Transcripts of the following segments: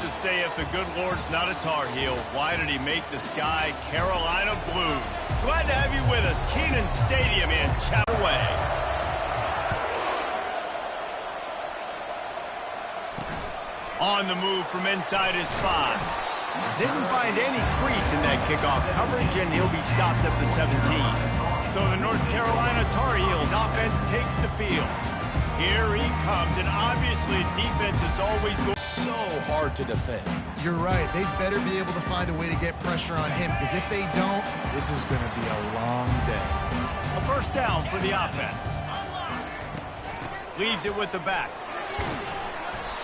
to say, if the good Lord's not a Tar Heel, why did he make the sky Carolina blue? Glad to have you with us. Kenan Stadium in Chataway. On the move from inside his 5. Didn't find any crease in that kickoff coverage, and he'll be stopped at the 17. So the North Carolina Tar Heels offense takes the field. Here he comes, and obviously defense is always going so hard to defend. You're right. They better be able to find a way to get pressure on him, because if they don't, this is going to be a long day. A first down for the offense. Leaves it with the back.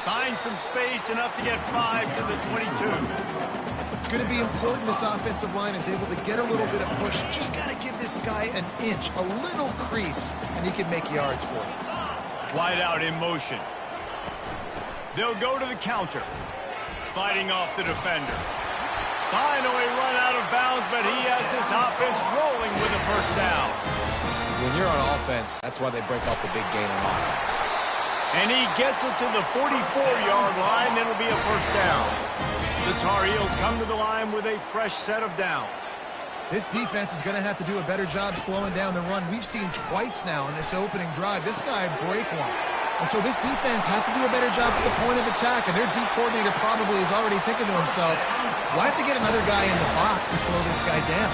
Finds some space, enough to get 5 to the 22. It's going to be important this offensive line is able to get a little bit of push. Just got to give this guy an inch, a little crease, and he can make yards for it. Wide out in motion. They'll go to the counter. Fighting off the defender. Finally run out of bounds, but he has his offense rolling with a first down. When you're on offense, that's why they break off the big gain on offense. And he gets it to the 44-yard line. It'll be a first down. The Tar Heels come to the line with a fresh set of downs. This defense is going to have to do a better job slowing down the run. We've seen twice now in this opening drive this guy break one. And so this defense has to do a better job at the point of attack, and their D coordinator probably is already thinking to himself, well, I have to get another guy in the box to slow this guy down.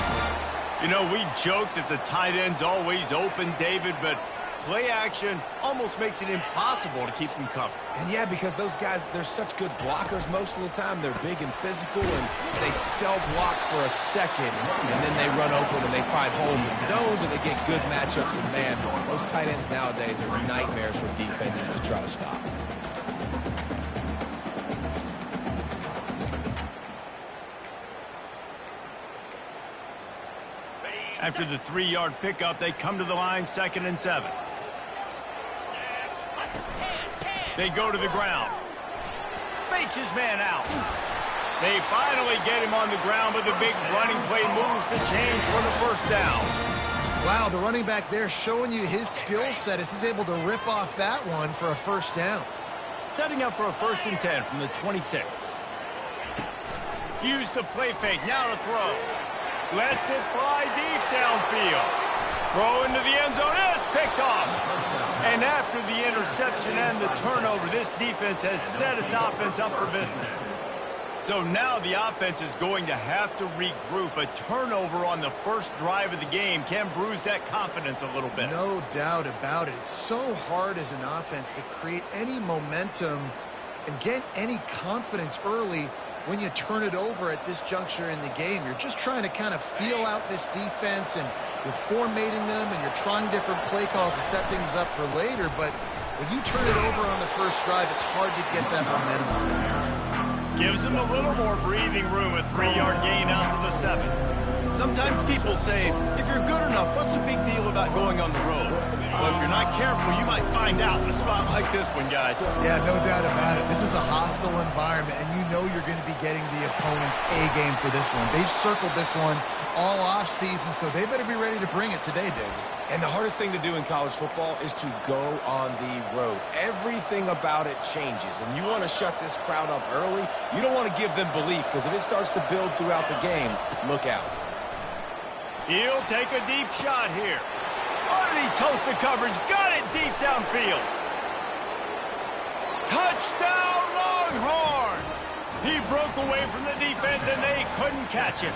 You know, we joke that the tight end's always open, David, but play action almost makes it impossible to keep them covered. And yeah, because those guys, they're such good blockers most of the time. They're big and physical, and they sell block for a second, and then they run open and they find holes in zones, and they get good matchups. And man, those tight ends nowadays are nightmares for defenses to try to stop. After the 3-yard pickup, they come to the line, 2nd and 7. They go to the ground. Fakes his man out. They finally get him on the ground, but the big running play moves the chains for the first down. Wow, the running back there showing you his skill set as he's able to rip off that one for a first down. Setting up for a 1st and 10 from the 26. Use the play fake, now to throw. Lets it fly deep downfield. Throw into the end zone, and it's picked off. And after the interception and the turnover, this defense has set its offense up for business. So now the offense is going to have to regroup. A turnover on the first drive of the game can bruise that confidence a little bit. No doubt about it. It's so hard as an offense to create any momentum and get any confidence early when you turn it over at this juncture in the game. You're just trying to kind of feel out this defense, and you're formatting them, and you're trying different play calls to set things up for later. But when you turn it over on the first drive, it's hard to get that momentum started. Gives them a little more breathing room, a 3-yard gain out to the 7. Sometimes people say, if you're good enough, what's the big deal about going on the road? Well, if you're not careful, you might find out in a spot like this one, guys. Yeah, no doubt about it. This is a hostile environment, and you know you're going to be getting the opponent's A-game for this one. They've circled this one all off-season, so they better be ready to bring it today, David. And the hardest thing to do in college football is to go on the road. Everything about it changes, and you want to shut this crowd up early. You don't want to give them belief, because if it starts to build throughout the game, look out. He'll take a deep shot here. Oh, did he toast the coverage? Got it deep downfield. Touchdown, Longhorns! He broke away from the defense, and they couldn't catch him.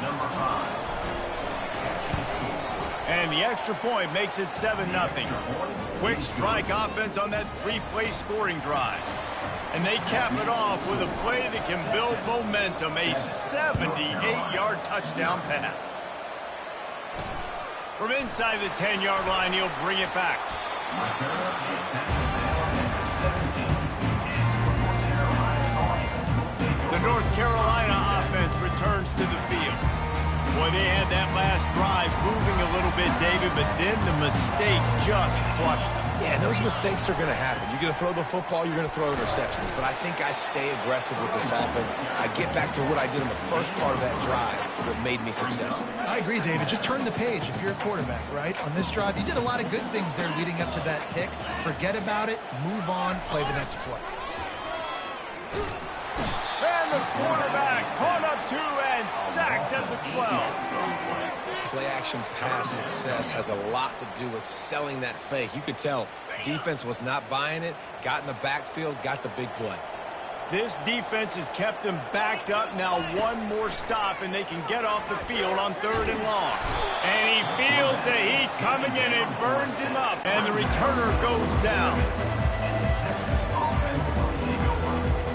Number 5. And the extra point makes it 7-0. Quick strike offense on that 3-play scoring drive. And they cap it off with a play that can build momentum, a 78-yard touchdown pass. From inside the 10-yard line, he'll bring it back. The North Carolina offense returns to the field. Boy, they had that last drive moving a little bit, David, but then the mistake just crushed them. Yeah, those mistakes are going to happen. You're going to throw the football, you're going to throw interceptions. But I think I stay aggressive with this offense. I get back to what I did in the first part of that drive that made me successful. I agree, David. Just turn the page if you're a quarterback, right? On this drive, you did a lot of good things there leading up to that pick. Forget about it, move on, play the next play. the quarterback. Caught up 2 and sacked at the 12. Play-action pass success has a lot to do with selling that fake. You could tell defense was not buying it, got in the backfield, got the big play. This defense has kept them backed up. Now one more stop, and they can get off the field on 3rd and long. And he feels the heat coming in and burns him up. And the returner goes down.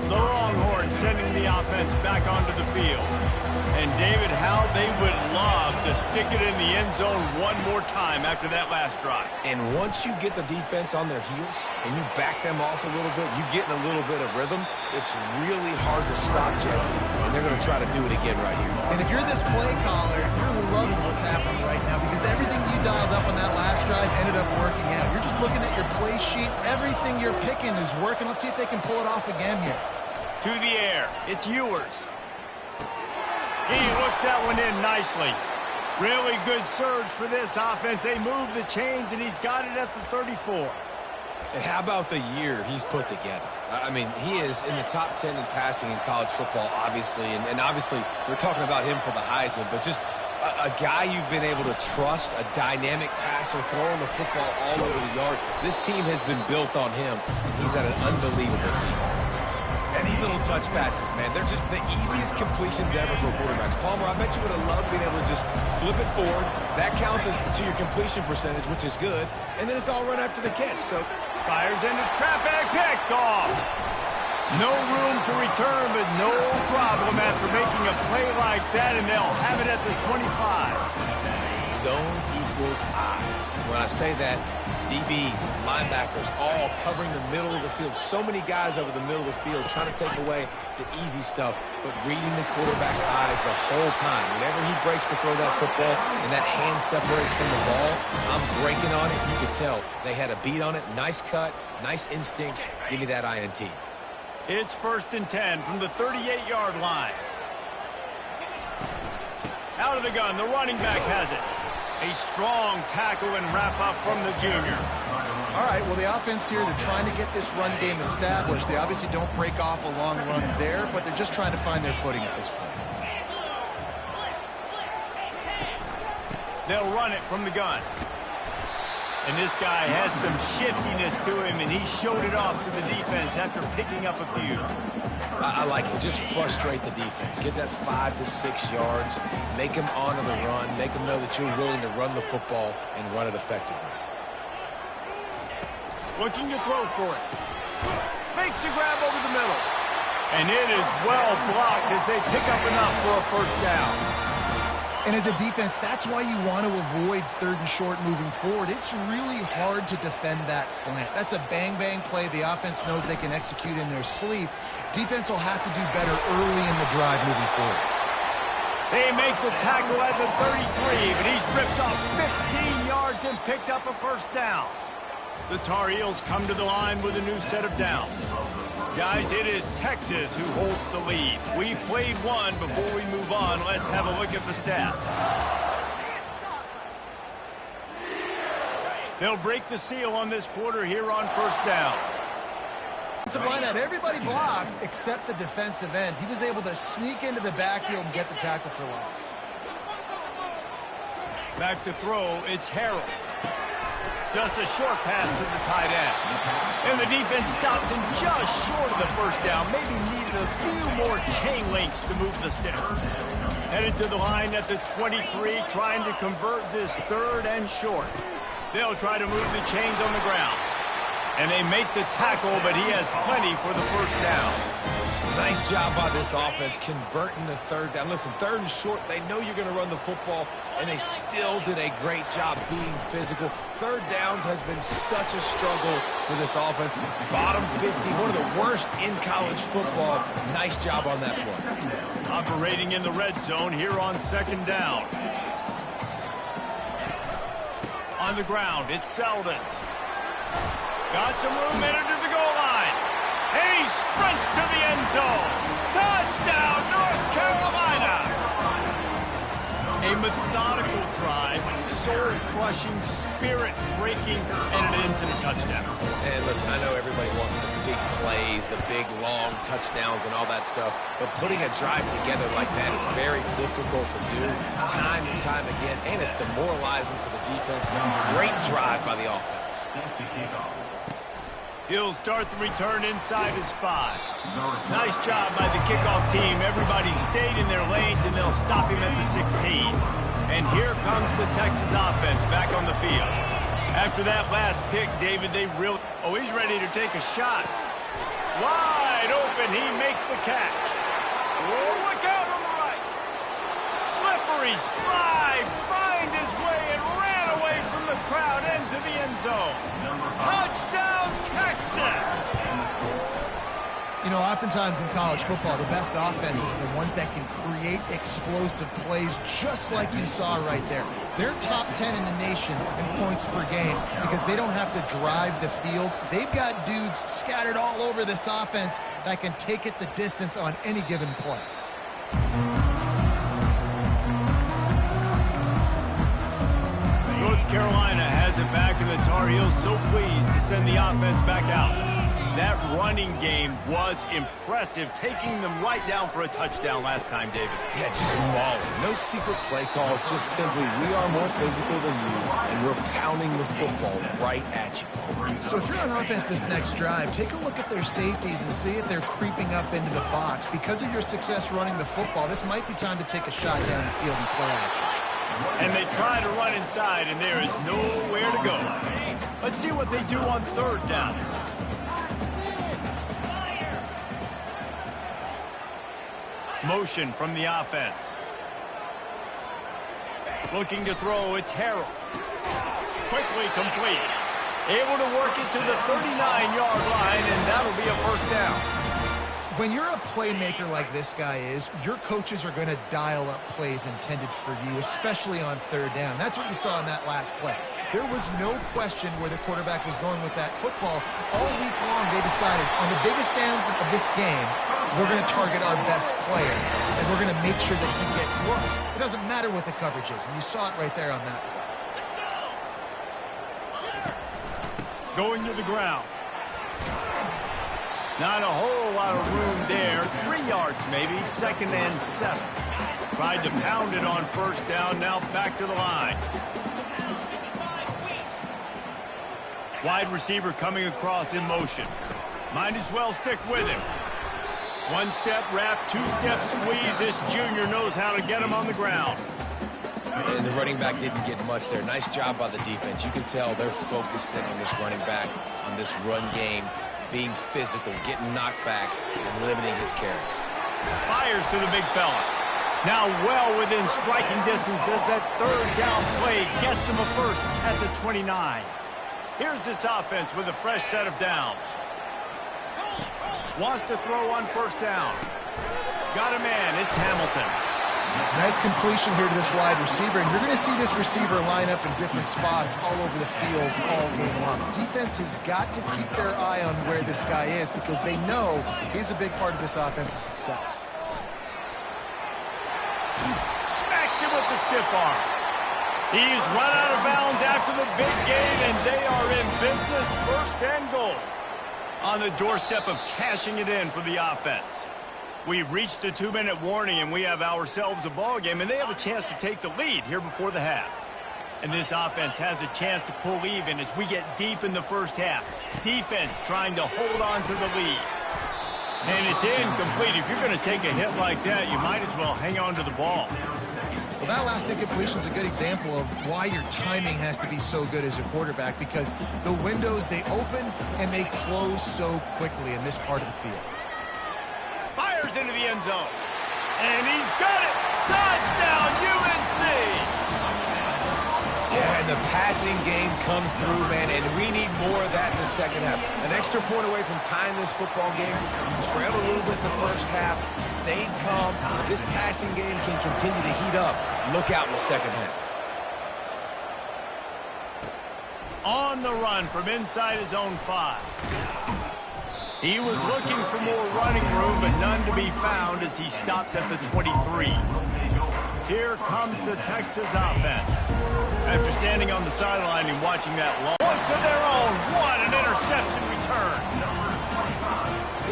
The Longhorns sending the offense back onto the field. And David, how they would love to stick it in the end zone one more time after that last drive. And once you get the defense on their heels and you back them off a little bit, you get in a little bit of rhythm, it's really hard to stop Jesse. And they're going to try to do it again right here. And if you're this play caller, you're loving what's happening right now because everything you dialed up on that last drive ended up working out. You're just looking at your play sheet. Everything you're picking is working. Let's see if they can pull it off again here. To the air. It's Ewers. He looks that one in nicely. Really good surge for this offense. They move the chains, and he's got it at the 34. And how about the year he's put together? I mean, he is in the top 10 in passing in college football, obviously. And obviously, we're talking about him for the Heisman, but just a guy you've been able to trust, a dynamic passer, throwing the football all over the yard. This team has been built on him, and he's had an unbelievable season. And these little touch passes, man, they're just the easiest completions ever for quarterbacks. Palmer, I bet you would have loved being able to just flip it forward. That counts as to your completion percentage, which is good. And then it's all run after the catch. So fires into traffic, picked off. No room to return, but no problem after making a play like that, and they'll have it at the 25. Zone equals eyes. When I say that, DBs, linebackers, all covering the middle of the field. So many guys over the middle of the field trying to take away the easy stuff, but reading the quarterback's eyes the whole time. Whenever he breaks to throw that football and that hand separates from the ball, I'm breaking on it. You could tell they had a beat on it. Nice cut, nice instincts. Give me that INT. It's 1st and 10 from the 38-yard line. Out of the gun, the running back has it. A strong tackle and wrap-up from the junior. All right, well, the offense here, they're trying to get this run game established. They obviously don't break off a long run there, but they're just trying to find their footing at this point. They'll run it from the gun. And this guy has some shiftiness to him, and he showed it off to the defense after picking up a few. I like it. Just frustrate the defense. Get that 5 to 6 yards. Make them honor the run. Make them know that you're willing to run the football and run it effectively. Looking to throw for it. Makes the grab over the middle. And it is well blocked as they pick up enough for a first down. And as a defense, that's why you want to avoid 3rd and short moving forward. It's really hard to defend that slant. That's a bang-bang play the offense knows they can execute in their sleep. Defense will have to do better early in the drive moving forward. They make the tackle at the 33, but he's ripped off 15 yards and picked up a first down. The Tar Heels come to the line with a new set of downs. Guys, it is Texas who holds the lead. We played one. Before we move on, let's have a look at the stats. They'll break the seal on this quarter here on first down. Defensive line had everybody blocked except the defensive end. He was able to sneak into the backfield and get the tackle for loss. Back to throw, it's Harrell. Just a short pass to the tight end. And the defense stops him just short of the first down. Maybe needed a few more chain links to move the sticks. Headed to the line at the 23, trying to convert this 3rd and short. They'll try to move the chains on the ground. And they make the tackle, but he has plenty for the first down. Nice job by this offense converting the 3rd down. Listen, 3rd and short, they know you're going to run the football, and they still did a great job being physical. 3rd downs has been such a struggle for this offense. Bottom 50, one of the worst in college football. Nice job on that play. Operating in the red zone here on 2nd down. On the ground, it's Selden. Got some room headed to the goal line. And he sprints to the end zone. Touchdown, North Carolina! A methodical drive, soul-crushing, spirit-breaking, and it ends in a touchdown. And listen, I know everybody wants the big plays, the big, long touchdowns and all that stuff, but putting a drive together like that is very difficult to do time and time again, and it's demoralizing for the defense. Great drive by the offense. He'll start the return inside his 5. Nice job by the kickoff team. Everybody stayed in their lanes, and they'll stop him at the 16. And here comes the Texas offense back on the field. After that last pick, David, they really... Oh, he's ready to take a shot. Wide open, he makes the catch. Oh, look out on the right. Slippery slide, find his way and ran away from the crowd into the end zone. Touchdown, Texas! You know, oftentimes in college football, the best offenses are the ones that can create explosive plays just like you saw right there. They're top 10 in the nation in points per game because they don't have to drive the field. They've got dudes scattered all over this offense that can take it the distance on any given play. North Carolina has it back, and the Tar Heels so pleased to send the offense back out. That running game was impressive, taking them right down for a touchdown last time, David. Yeah, just mauling. No secret play calls, just simply we are more physical than you, and we're pounding the football right at you. So if you're on offense this next drive, take a look at their safeties and see if they're creeping up into the box. Because of your success running the football, this might be time to take a shot down the field and play action. And they try to run inside, and there is nowhere to go. Let's see what they do on third down. Motion from the offense. Looking to throw, it's Harrell. Quickly complete. Able to work it to the 39-yard line, and that'll be a first down. When you're a playmaker like this guy is, your coaches are going to dial up plays intended for you, especially on third down. That's what you saw in that last play. There was no question where the quarterback was going with that football. All week long, they decided on the biggest downs of this game, we're going to target our best player, and we're going to make sure that he gets looks. It doesn't matter what the coverage is, and you saw it right there on that play. Going to the ground. Not a whole lot of room there. 3 yards maybe, 2nd and 7. Tried to pound it on first down, now back to the line. Wide receiver coming across in motion. Might as well stick with him. 1-step wrap, 2-step squeeze. This junior knows how to get him on the ground. And the running back didn't get much there. Nice job by the defense. You can tell they're focused in on this running back, on this run game, being physical, getting knockbacks, and limiting his carries. Fires to the big fella. Now well within striking distance as that third down play gets him a first at the 29. Here's this offense with a fresh set of downs. Wants to throw on first down. Got a man. It's Hamilton. Nice completion here to this wide receiver, and you're going to see this receiver line up in different spots all over the field all game long. Defense has got to keep their eye on where this guy is because they know he's a big part of this offense's success. Smacks him with the stiff arm. He's run out of bounds after the big gain, and they are in business, 1st and goal. On the doorstep of cashing it in for the offense. We've reached the 2-minute warning, and we have ourselves a ball game, and they have a chance to take the lead here before the half. And this offense has a chance to pull even as we get deep in the first half. Defense trying to hold on to the lead. And it's incomplete. If you're going to take a hit like that, you might as well hang on to the ball. Well, that last incompletion is a good example of why your timing has to be so good as a quarterback because the windows, they open and they close so quickly in this part of the field. Fires into the end zone. And he's got it. Touchdown, UNC. Yeah, and the passing game comes through, man, and we need more of that in the second half. An extra point away from tying this football game. You trailed a little bit in the first half, stayed calm. If this passing game can continue to heat up, look out in the second half. On the run from inside his own 5. He was looking for more running room, but none to be found as he stopped at the 23. Here comes the Texas offense. After standing on the sideline and watching that long points of their own, what an interception return.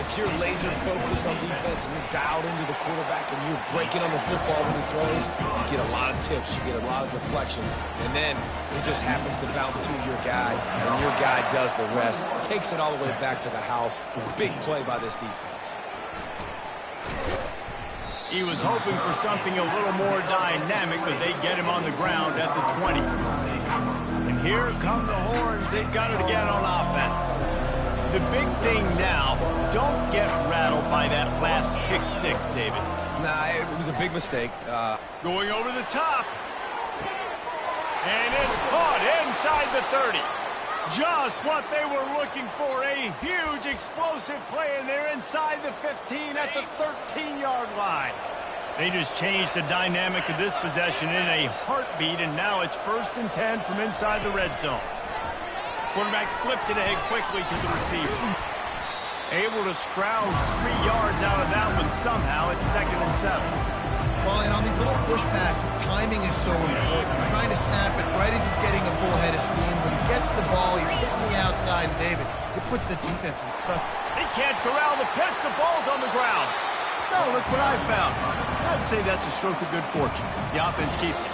If you're laser focused on defense and you're dialed into the quarterback and you're breaking on the football when he throws, you get a lot of tips, you get a lot of deflections, and then it just happens to bounce to your guy, and your guy does the rest, takes it all the way back to the house. Big play by this defense. He was hoping for something a little more dynamic, but they get him on the ground at the 20. And here come the horns. They've got it again on offense. The big thing now, don't get rattled by that last pick six, David. Nah, it was a big mistake. Going over the top. And it's caught inside the 30. Just what they were looking for, a huge explosive play, and they're inside the 15 at the 13-yard line. They just changed the dynamic of this possession in a heartbeat, and now it's 1st and 10 from inside the red zone. Quarterback flips it ahead quickly to the receiver. Able to scrounge 3 yards out of that one somehow. It's 2nd and 7. Well, and on these little push passes, timing is so important. Trying to snap it right as he's getting a full head of steam. When he gets the ball, he's hitting the outside, and David, it puts the defense in such... He can't corral the pitch. The ball's on the ground. No, look what I found. I'd say that's a stroke of good fortune. The offense keeps it.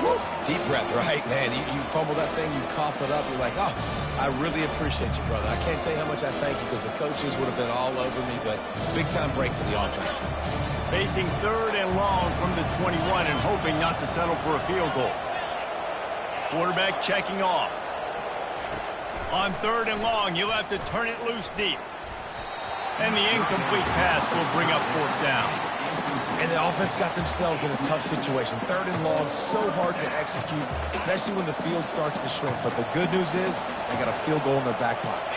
Woo. Deep breath, right? Man, you fumble that thing, you cough it up, you're like, oh, I really appreciate you, brother. I can't tell you how much I thank you because the coaches would have been all over me, but big-time break for the offense. Facing 3rd and long from the 21 and hoping not to settle for a field goal. Quarterback checking off. On 3rd and long, you'll have to turn it loose deep. And the incomplete pass will bring up 4th down. And the offense got themselves in a tough situation. 3rd and long, so hard to execute, especially when the field starts to shrink. But the good news is they got a field goal in their back pocket.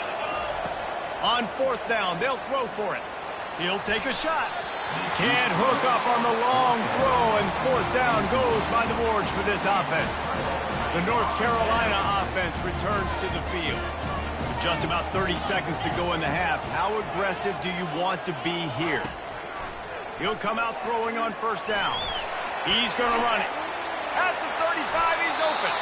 On 4th down, they'll throw for it. He'll take a shot. Can't hook up on the long throw, and 4th down goes by the boards for this offense. The North Carolina offense returns to the field. With just about 30 seconds to go in the half, how aggressive do you want to be here? He'll come out throwing on 1st down. He's going to run it. At the 35, he's open.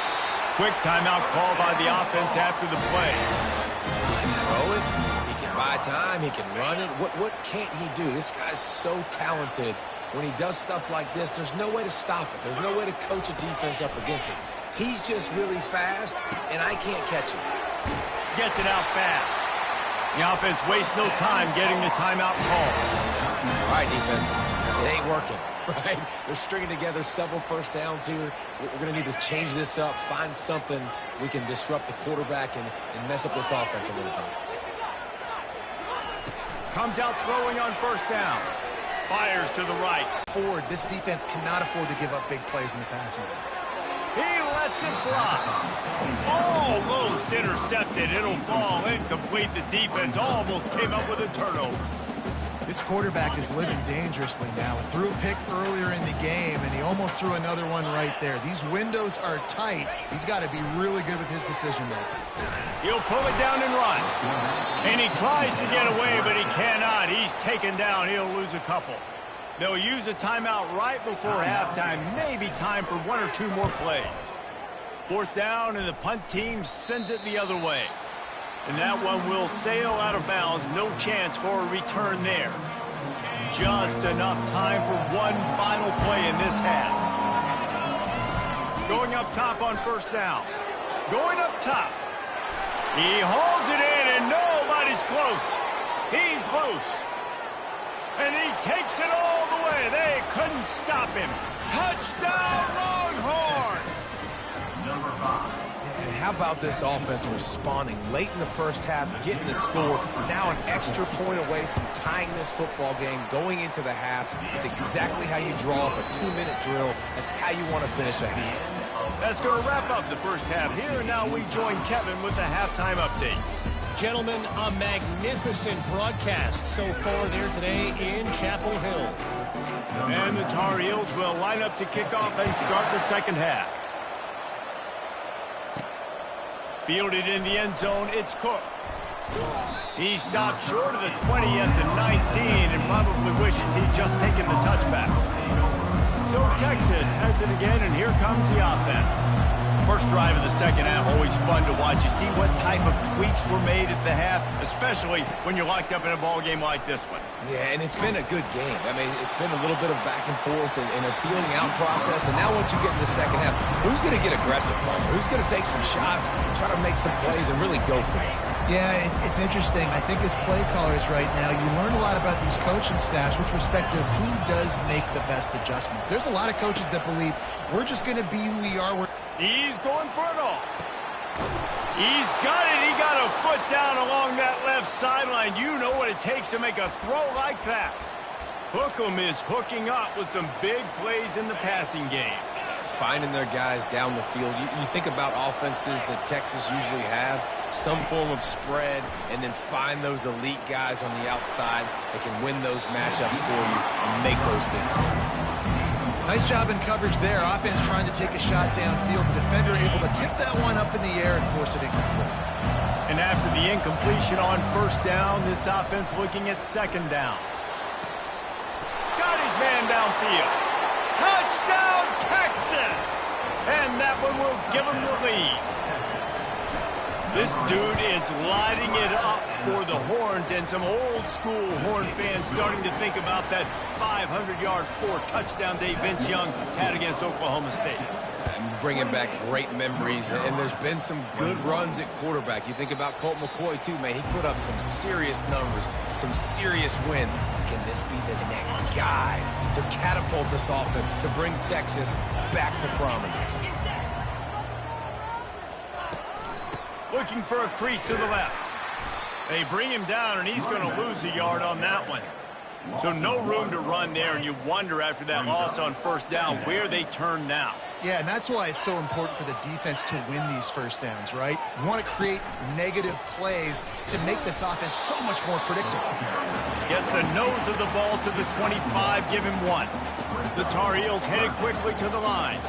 Quick timeout call by the offense after the play. He can throw it. He can buy time. He can run it. What can't he do? This guy's so talented. When he does stuff like this, there's no way to stop it. There's no way to coach a defense up against this. He's just really fast, and I can't catch him. Gets it out fast. The offense wastes no time getting the timeout call. All right, defense, it ain't working, right? They're stringing together several 1st downs here. We're going to need to change this up, find something we can disrupt the quarterback and mess up this offense a little bit. Comes out throwing on 1st down. Fires to the right. Forward, this defense cannot afford to give up big plays in the passing game. He lets it fly. Almost intercepted. It'll fall incomplete. The defense almost came up with a turnover. This quarterback is living dangerously now. He threw a pick earlier in the game, and he almost threw another one right there. These windows are tight. He's got to be really good with his decision-making. He'll pull it down and run. And he tries to get away, but he cannot. He's taken down. He'll lose a couple. They'll use a timeout right before halftime. Maybe time for 1 or 2 more plays. 4th down, and the punt team sends it the other way. And that one will sail out of bounds. No chance for a return there. Just enough time for one final play in this half. Going up top on 1st down. Going up top. He hauls it in, and nobody's close. He's loose. And he takes it all the way. They couldn't stop him. Touchdown, Longhorns! And how about this offense responding late in the 1st half, getting the score, now an extra point away from tying this football game, going into the half. It's exactly how you draw up a 2-minute drill. That's how you want to finish a half. That's going to wrap up the 1st half here, and now we join Kevin with the halftime update. Gentlemen, a magnificent broadcast so far there today in Chapel Hill. And the Tar Heels will line up to kick off and start the 2nd half. Fielded in the end zone, it's Cook. He stopped short of the 20 at the 19 and probably wishes he'd just taken the touchback. So Texas has it again, and here comes the offense. First drive of the second half, always fun to watch. You see what type of tweaks were made at the half, especially when you're locked up in a ball game like this one. Yeah, and it's been a good game. I mean, it's been a little bit of back and forth and a feeling out process. And now once you get in the second half, who's going to get aggressive, Palmer? Who's going to take some shots, try to make some plays, and really go for it? Yeah, it's interesting. I think as play callers right now, you learn a lot about these coaching staffs with respect to who does make the best adjustments. There's a lot of coaches that believe we're just going to be who we are. He's going for it all. He's got it. He got a foot down along that left sideline. You know what it takes to make a throw like that. Hookem is hooking up with some big plays in the passing game. Finding their guys down the field. You think about offenses that Texas usually have, some form of spread, and then find those elite guys on the outside that can win those matchups for you and make those big plays. Nice job in coverage there. Offense trying to take a shot downfield. The defender able to tip that one up in the air and force it incomplete. And after the incompletion on first down, this offense looking at second down. Got his man downfield. Touchdown, Texas! And that one will give him the lead. This dude is lighting it up for the Horns, and some old-school Horn fans starting to think about that 500-yard, 4-touchdown day Vince Young had against Oklahoma State. And bringing back great memories, and there's been some good runs at quarterback. You think about Colt McCoy, too, man. He put up some serious numbers, some serious wins. Can this be the next guy to catapult this offense, to bring Texas back to prominence? Looking for a crease to the left. They bring him down, and he's going to lose a yard on that one. So no room to run there, and you wonder after that loss on first down where they turn now. Yeah, and that's why it's so important for the defense to win these first downs, right? You want to create negative plays to make this offense so much more predictable. Gets the nose of the ball to the 25, give him one. The Tar Heels headed quickly to the line.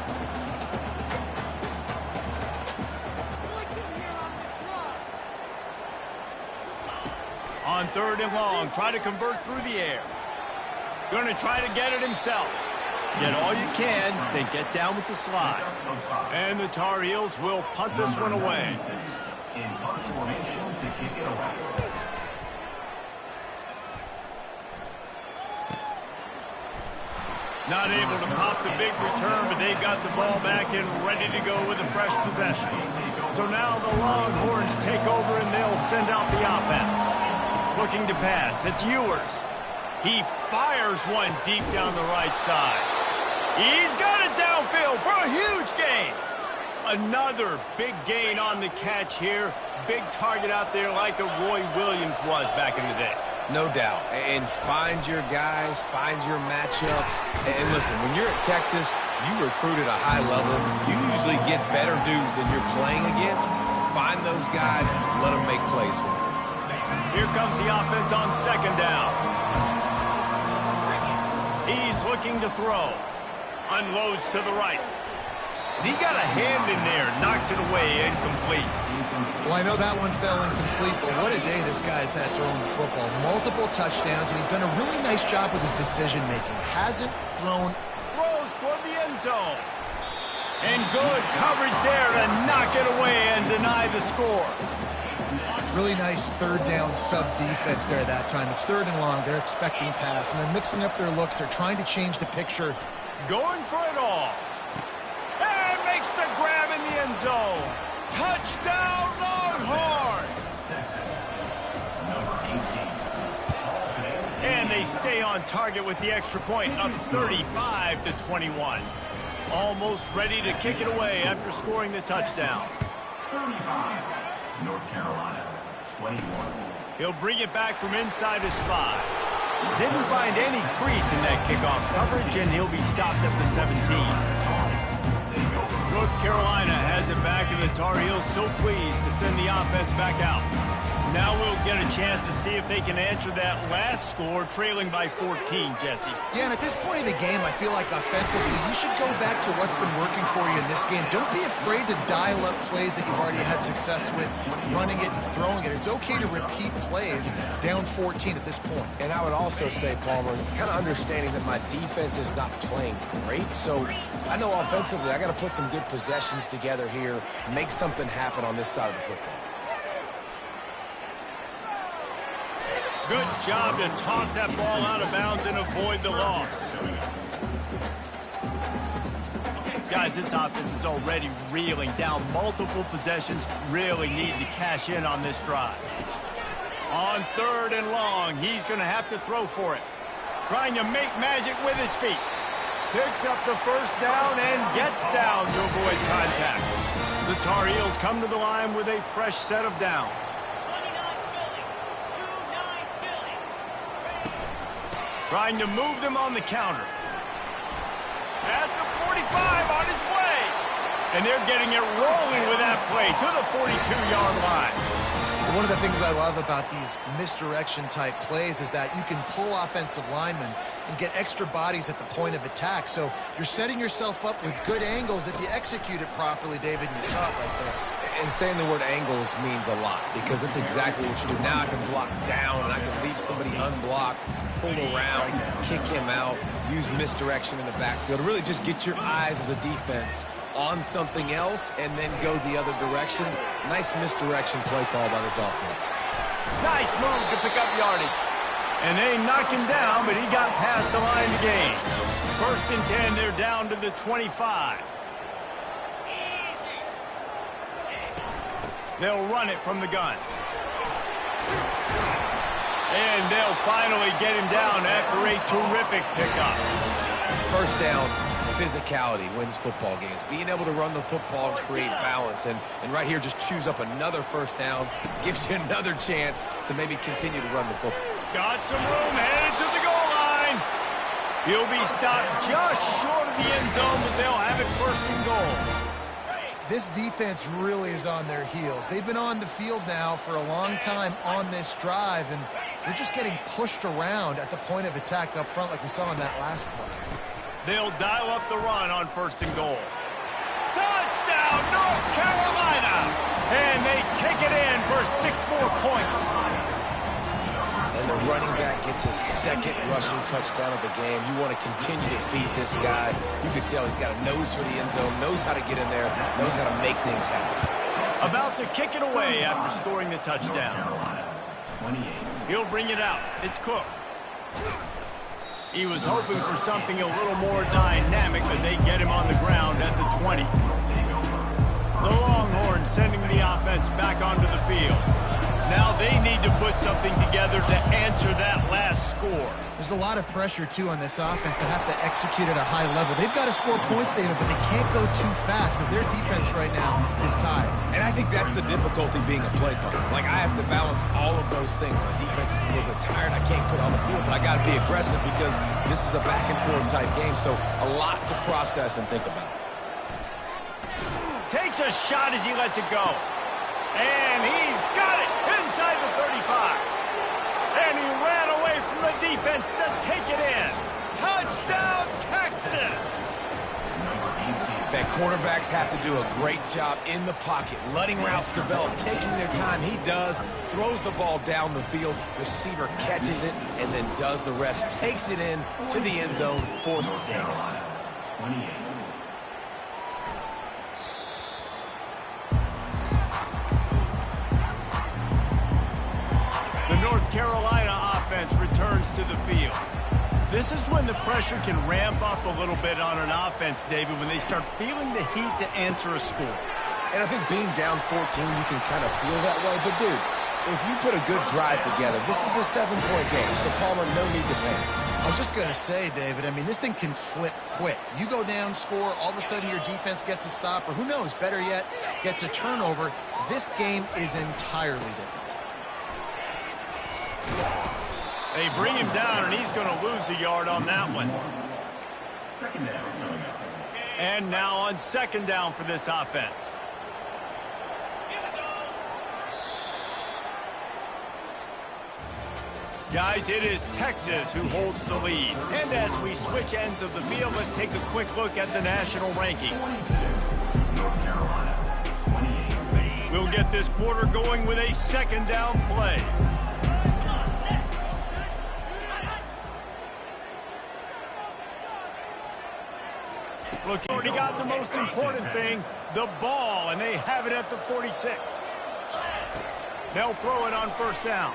On third and long, try to convert through the air. Going to try to get it himself. Get all you can, then get down with the slide. And the Tar Heels will punt this one away. Not able to pop the big return, but they've got the ball back and ready to go with a fresh possession. So now the Longhorns take over and they'll send out the offense. Looking to pass, it's Ewers. He fires one deep down the right side. He's got it downfield for a huge gain. Another big gain on the catch here. Big target out there like a Roy Williams was back in the day. No doubt. And find your guys, find your matchups. And listen, when you're at Texas, you recruit at a high level. You usually get better dudes than you're playing against. Find those guys, let them make plays for you. Here comes the offense on second down. He's looking to throw. Unloads to the right. He got a hand in there, knocks it away, incomplete. Well, I know that one fell incomplete, but what a day this guy's had throwing the football. Multiple touchdowns, and he's done a really nice job with his decision-making. Hasn't thrown. Throws toward the end zone. And good coverage there to knock it away and deny the score. Really nice third down sub-defense there that time. It's third and long. They're expecting pass, and they're mixing up their looks. They're trying to change the picture. Going for it all. And makes the grab in the end zone. Touchdown, Longhorns! And they stay on target with the extra point, up 35-21. Almost ready to kick it away after scoring the touchdown. 35, North Carolina, 21. He'll bring it back from inside his 5. Didn't find any crease in that kickoff coverage, and he'll be stopped at the 17. North Carolina has it back, and the Tar Heels so pleased to send the offense back out. Now we'll get a chance to see if they can answer that last score, trailing by 14, Jesse. Yeah, and at this point in the game, I feel like offensively, you should go back to what's been working for you in this game. Don't be afraid to dial up plays that you've already had success with, running it and throwing it. It's okay to repeat plays down 14 at this point. And I would also say, Palmer, kind of understanding that my defense is not playing great, so I know offensively I got to put some good possessions together here, make something happen on this side of the football. Good job to toss that ball out of bounds and avoid the loss. Guys, this offense is already reeling down multiple possessions. Really need to cash in on this drive. On 3rd and long, he's going to have to throw for it. Trying to make magic with his feet. Picks up the first down and gets down to avoid contact. The Tar Heels come to the line with a fresh set of downs. Trying to move them on the counter. At the 45 on its way. And they're getting it rolling with that play to the 42-yard line. One of the things I love about these misdirection-type plays is that you can pull offensive linemen and get extra bodies at the point of attack. So you're setting yourself up with good angles if you execute it properly, David, and you saw it right there. And saying the word angles means a lot because that's exactly what you do. Now I can block down and I can leave somebody unblocked, pull around, kick him out, use misdirection in the backfield. Really just get your eyes as a defense on something else and then go the other direction. Nice misdirection play call by this offense. Nice move to pick up yardage. And they knock him down, but he got past the line to gain. 1st and 10, they're down to the 25. They'll run it from the gun. And they'll finally get him down after a terrific pickup. 1st down, physicality wins football games. Being able to run the football and create balance. And right here, just choose up another 1st down. Gives you another chance to maybe continue to run the football. Got some room, headed to the goal line. He'll be stopped just short of the end zone, but they'll have it 1st and goal. This defense really is on their heels. They've been on the field now for a long time on this drive, and they're just getting pushed around at the point of attack up front like we saw in that last play. They'll dial up the run on 1st and goal. Touchdown, North Carolina! And they take it in for 6 more points. And the running back gets his 2nd rushing touchdown of the game. You want to continue to feed this guy. You can tell he's got a nose for the end zone, knows how to get in there, knows how to make things happen. About to kick it away after scoring the touchdown. He'll bring it out. It's Cook. He was hoping for something a little more dynamic, but they get him on the ground at the 20. The Longhorns sending the offense back onto the field. Now they need to put something together to answer that last score. There's a lot of pressure, too, on this offense to have to execute at a high level. They've got to score points, David, but they can't go too fast because their defense right now is tired. And I think that's the difficulty being a play caller. Like, I have to balance all of those things. My defense is a little bit tired. I can't put on the field, but I got to be aggressive because this is a back-and-forth type game, so a lot to process and think about. Takes a shot as he lets it go. And he's got it inside the 35. And he ran away from the defense to take it in. Touchdown, Texas! Man, quarterbacks have to do a great job in the pocket, letting routes develop, taking their time. He does, throws the ball down the field, receiver catches it, and then does the rest, takes it in to the end zone for 6. 28. North Carolina offense returns to the field. This is when the pressure can ramp up a little bit on an offense, David, when they start feeling the heat to answer a score. And I think being down 14, you can kind of feel that way. But, dude, if you put a good drive together, this is a 7-point game, so Palmer, no need to panic. I was just going to say, David, I mean, this thing can flip quick. You go down, score, all of a sudden your defense gets a stop, or who knows, better yet, gets a turnover. This game is entirely different. They bring him down, and he's going to lose a yard on that one. 2nd down. And now on 2nd down for this offense. Guys, it is Texas who holds the lead. And as we switch ends of the field, let's take a quick look at the national rankings. North Carolina, 28. We'll get this quarter going with a second down play. Look, already got the most important thing, the ball, and they have it at the 46. They'll throw it on first down.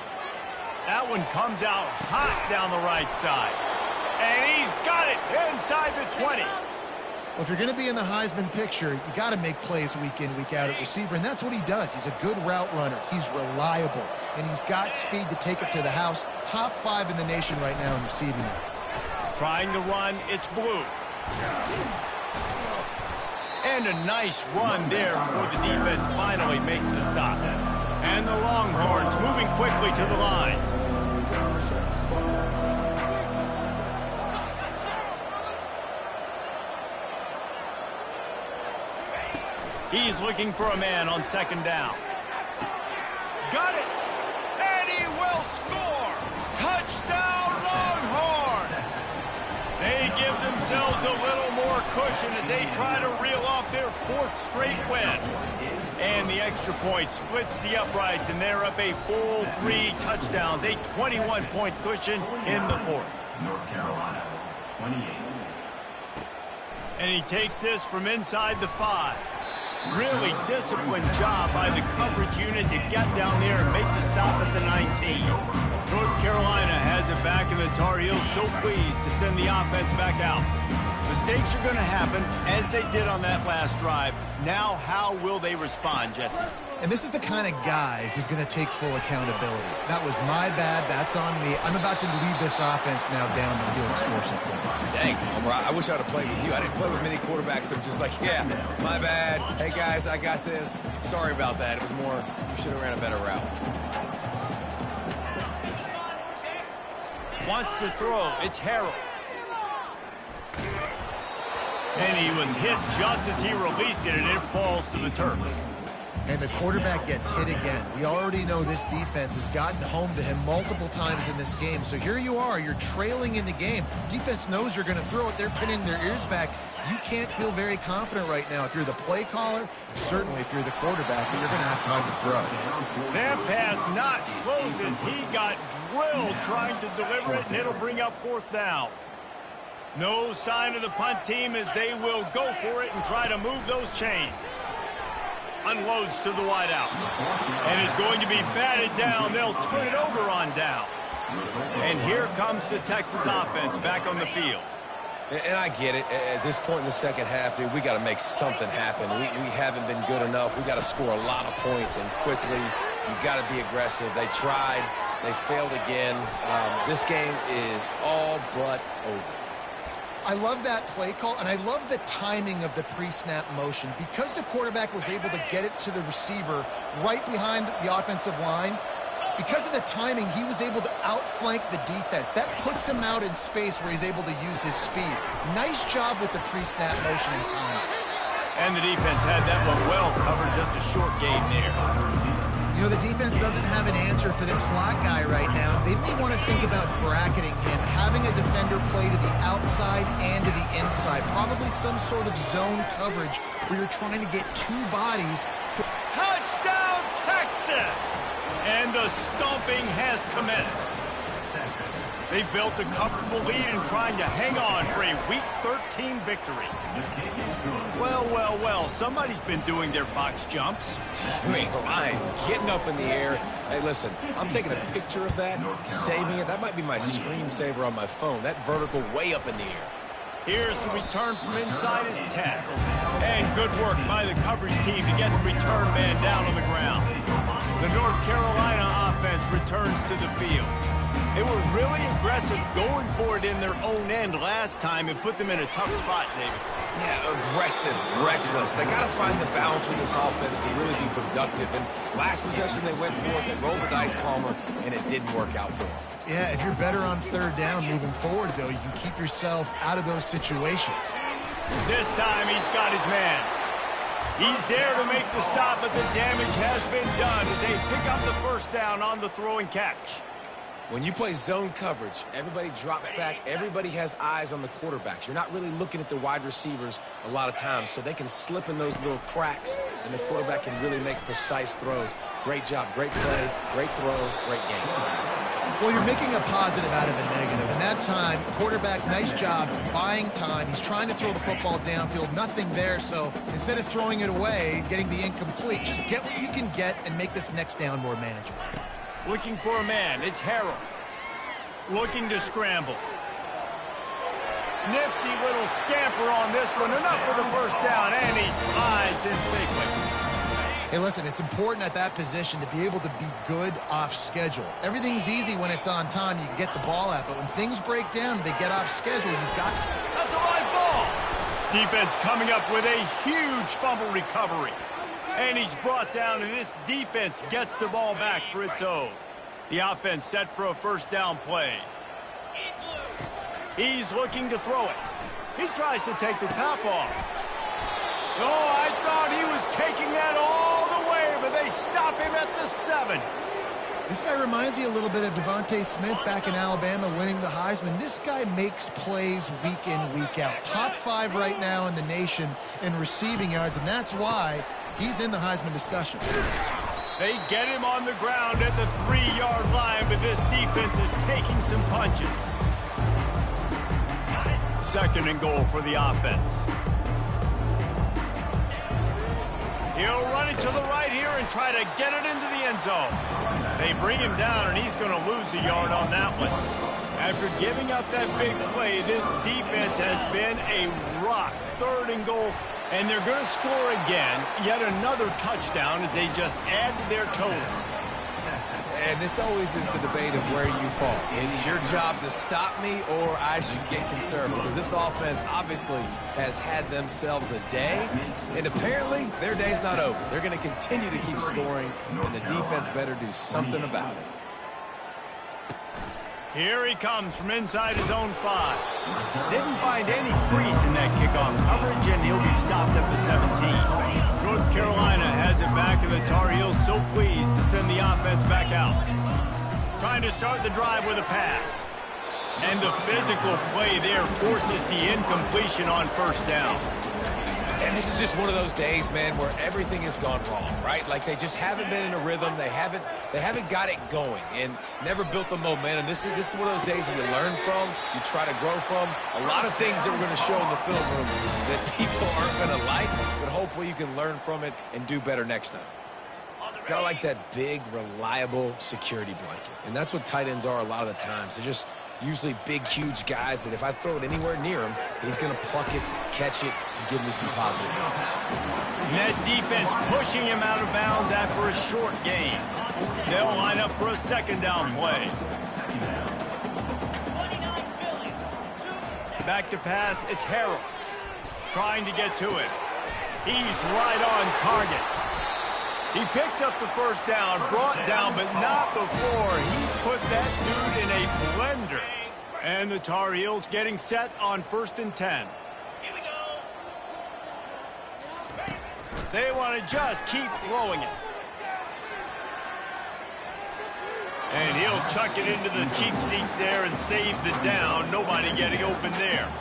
That one comes out hot down the right side. And he's got it inside the 20. Well, if you're going to be in the Heisman picture, you got to make plays week in, week out at receiver, and that's what he does. He's a good route runner. He's reliable, and he's got speed to take it to the house. Top 5 in the nation right now in receiving yards. Trying to run, it's Blue. And a nice run there before the defense finally makes the stop. And the Longhorns moving quickly to the line. He's looking for a man on second down. Got it! And he will score! Touchdown, Longhorns! They give themselves a little more cushion as they try to reel off their 4th straight win. And the extra point splits the uprights, and they're up a full 3 touchdowns, a 21-point cushion in the 4th. North Carolina, 28. And he takes this from inside the 5. Really disciplined job by the coverage unit to get down there and make the stop at the 19. North Carolina has it back, and the Tar Heels so pleased to send the offense back out. Mistakes are going to happen, as they did on that last drive. Now, how will they respond, Jesse? And this is the kind of guy who's going to take full accountability. That was my bad. That's on me. I'm about to lead this offense now down the field and score some points. Dang, Homer, I wish I'd have played with you. I didn't play with many quarterbacks that were just like, yeah, my bad. Hey, guys, I got this. Sorry about that. It was more, you should have ran a better route. Wants to throw. It's Harold. And he was hit just as he released it, and it falls to the turf. And the quarterback gets hit again. We already know this defense has gotten home to him multiple times in this game. So here you are, you're trailing in the game. Defense knows you're going to throw it. They're pinning their ears back. You can't feel very confident right now if you're the play caller, certainly if you're the quarterback, that you're going to have time to throw. That pass not close as he got drilled trying to deliver it, and it'll bring up 4th down. No sign of the punt team as they will go for it and try to move those chains. Unloads to the wideout. And is going to be batted down. They'll turn it over on downs. And here comes the Texas offense back on the field. And I get it. At this point in the second half, dude, we got to make something happen. We haven't been good enough. We got to score a lot of points and quickly. You got to be aggressive. They tried. They failed again. This game is all but over. I love that play call, and I love the timing of the pre-snap motion. Because the quarterback was able to get it to the receiver right behind the offensive line, because of the timing, he was able to outflank the defense. That puts him out in space where he's able to use his speed. Nice job with the pre-snap motion and timing. And the defense had that one well covered, just a short gain there. You know, the defense doesn't have an answer for this slot guy right now. They may want to think about bracketing him, having a defender play to the outside and to the inside. Probably some sort of zone coverage where you're trying to get 2 bodies. Touchdown, Texas! And the stomping has commenced. They've built a comfortable lead and trying to hang on for a Week 13 victory. Well, somebody's been doing their box jumps. I mean, Ryan, getting up in the air. Hey, listen, I'm taking a picture of that, saving it. That might be my screensaver on my phone. That vertical way up in the air. Here's the return from inside his 10. And good work by the coverage team to get the return man down on the ground. The North Carolina offense returns to the field. They were really aggressive going for it in their own end last time and put them in a tough spot, David. Yeah, aggressive, reckless. They got to find the balance with this offense to really be productive. And last possession they went for it, they rolled the dice, Palmer, and it didn't work out for them. Yeah, if you're better on 3rd down moving forward, though, you can keep yourself out of those situations. This time he's got his man. He's there to make the stop, but the damage has been done as they pick up the 1st down on the throw and catch. When you play zone coverage, everybody drops back. Everybody has eyes on the quarterbacks. You're not really looking at the wide receivers a lot of times, so they can slip in those little cracks, and the quarterback can really make precise throws. Great job, great play, great throw, great game. Well, you're making a positive out of a negative. And that time, quarterback, nice job buying time. He's trying to throw the football downfield. Nothing there, so instead of throwing it away, getting the incomplete, just get what you can get and make this next down more manageable. Looking for a man. It's Harrell. Looking to scramble. Nifty little scamper on this one. Enough for the first down, and he slides in safely. Hey, listen, it's important at that position to be able to be good off schedule. Everything's easy when it's on time. You can get the ball out, but when things break down and they get off schedule, you've got to. That's a live ball. Defense coming up with a huge fumble recovery. And he's brought down, and this defense gets the ball back for its own. The offense set for a first down play. He's looking to throw it. He tries to take the top off. Oh, I thought he was taking that all the way, but they stop him at the 7. This guy reminds you a little bit of Devontae Smith back in Alabama winning the Heisman. This guy makes plays week in, week out. Top 5 right now in the nation in receiving yards, and that's why he's in the Heisman discussion. They get him on the ground at the 3-yard line, but this defense is taking some punches. 2nd and goal for the offense. He'll run it to the right here and try to get it into the end zone. They bring him down, and he's going to lose a yard on that one. After giving up that big play, this defense has been a rock. 3rd and goal. And they're going to score again, yet another touchdown as they just add to their total. And this always is the debate of where you fall. It's your job to stop me, or I should get conservative, because this offense obviously has had themselves a day, and apparently their day's not over. They're going to continue to keep scoring, and the defense better do something about it. Here he comes from inside his own 5. Didn't find any crease in that kickoff coverage, and he'll be stopped at the 17. North Carolina has it back, and the Tar Heels so pleased to send the offense back out. Trying to start the drive with a pass. And the physical play there forces the incompletion on first down. And this is just one of those days, man, where everything has gone wrong, right? Like they just haven't been in a rhythm. They haven't got it going and never built the momentum. This is one of those days that you learn from, you try to grow from. A lot of things that we're going to show in the film room that people aren't going to like, but hopefully you can learn from it and do better next time. Kind of like that big, reliable security blanket. And that's what tight ends are a lot of the times. They're just usually big, huge guys that if I throw it anywhere near him, he's going to pluck it, catch it, and give me some positive numbers. That defense pushing him out of bounds after a short gain. They'll line up for a 2nd down play. Back to pass, it's Harrell. Trying to get to it. He's right on target. He picks up the first down, brought down, but not before he put that dude in a blender. And the Tar Heels getting set on 1st and 10. Here we go. They want to just keep throwing it. And he'll chuck it into the cheap seats there and save the down. Nobody getting open there.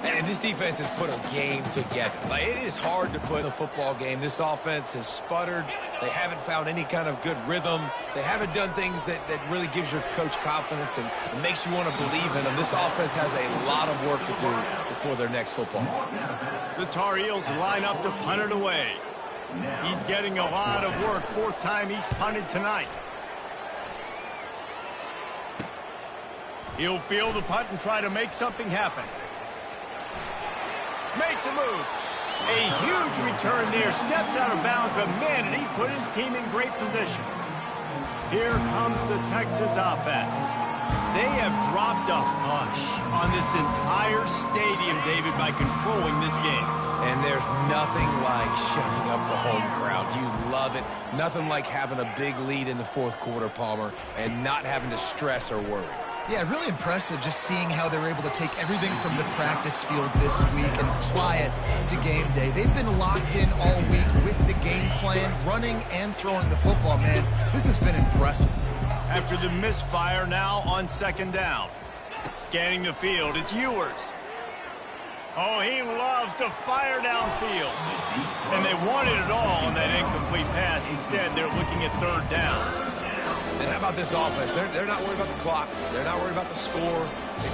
And this defense has put a game together. Like, it is hard to put a football game. This offense has sputtered. They haven't found any kind of good rhythm. They haven't done things that really gives your coach confidence and makes you want to believe in them. This offense has a lot of work to do before their next football game. The Tar Heels line up to punt it away. He's getting a lot of work. 4th time he's punted tonight. He'll field the punt and try to make something happen. Makes a move. A huge return there. Steps out of bounds, but man, did he put his team in great position. Here comes the Texas offense. They have dropped a hush on this entire stadium, David, by controlling this game. And there's nothing like shutting up the home crowd. You love it. Nothing like having a big lead in the 4th quarter, Palmer, and not having to stress or worry. Yeah, really impressive just seeing how they're able to take everything from the practice field this week and apply it to game day. They've been locked in all week with the game plan, running and throwing the football, man. This has been impressive. After the misfire, now on second down. Scanning the field, it's Ewers. Oh, he loves to fire downfield. And they wanted it all on that incomplete pass. Instead, they're looking at third down. And how about this offense? They're not worried about the clock. They're not worried about the score.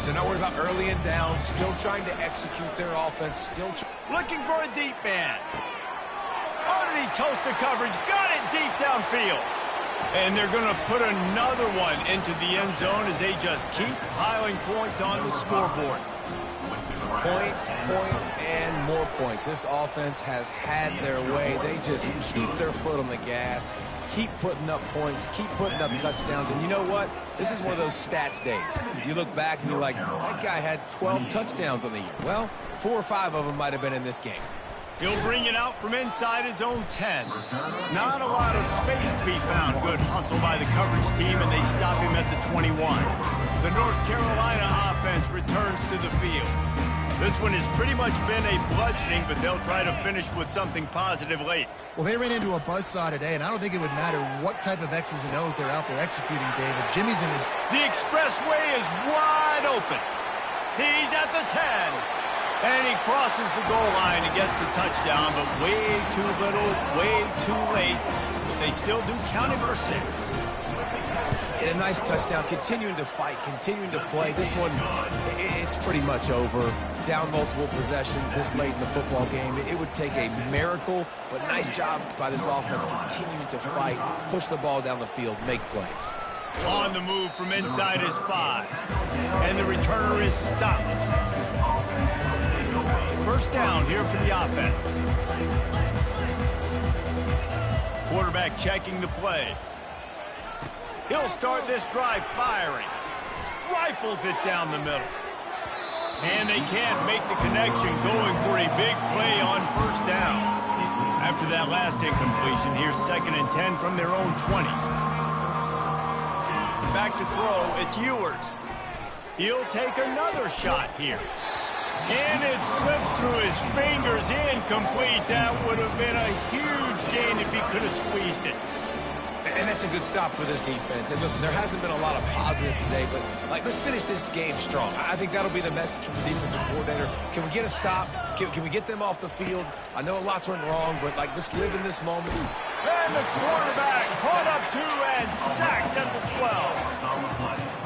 They're not worried about early and down. Still trying to execute their offense. Still looking for a deep man. Underneath toasted coverage. Got it deep downfield. And they're going to put another one into the end zone as they just keep piling points on the scoreboard. Points, and more points. This offense has had their way. They just keep their foot on the gas, keep putting up points, keep putting up touchdowns. And you know what? This is one of those stats days. You look back and you're like, that guy had 12 touchdowns on the year. Well, 4 or 5 of them might have been in this game. He'll bring it out from inside his own 10. Not a lot of space to be found. Good hustle by the coverage team, and they stop him at the 21. The North Carolina offense returns to the field. This one has pretty much been a bludgeoning, but they'll try to finish with something positive late. Well, they ran into a buzzsaw today, and I don't think it would matter what type of X's and O's they're out there executing, David. Jimmy's in the... The expressway is wide open. He's at the 10. And he crosses the goal line and gets the touchdown, but way too little, way too late. But they still do count him for 6. And a nice touchdown, continuing to fight, continuing to play. This one, it's pretty much over. Down multiple possessions this late in the football game. It would take a miracle, but nice job by this offense continuing to fight, push the ball down the field, make plays. On the move from inside his 5. And the returner is stopped. First down here for the offense. Quarterback checking the play. He'll start this drive firing. Rifles it down the middle. And they can't make the connection, going for a big play on first down. After that last incompletion, here's 2nd and 10 from their own 20. Back to throw, it's Ewers. He'll take another shot here. And it slips through his fingers, incomplete. That would have been a huge gain if he could have squeezed it. And that's a good stop for this defense. And listen, there hasn't been a lot of positive today, but let's finish this game strong. I think that'll be the message from the defensive coordinator. Can we get a stop? Can we get them off the field? I know lots went wrong, but let's live in this moment. And the quarterback caught up to and sacked at the 12.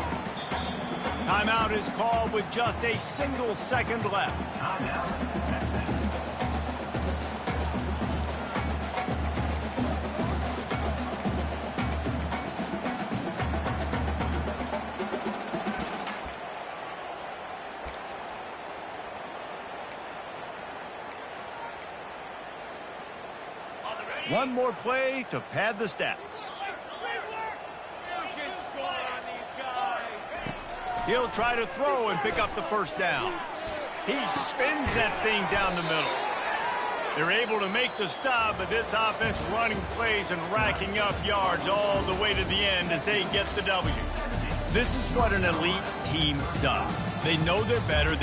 Timeout is called with just a single second left. One more play to pad the stats. He'll try to throw and pick up the first down. He spins that thing down the middle. They're able to make the stop, but this offense running plays and racking up yards all the way to the end as they get the W. This is what an elite team does. They know they're better. They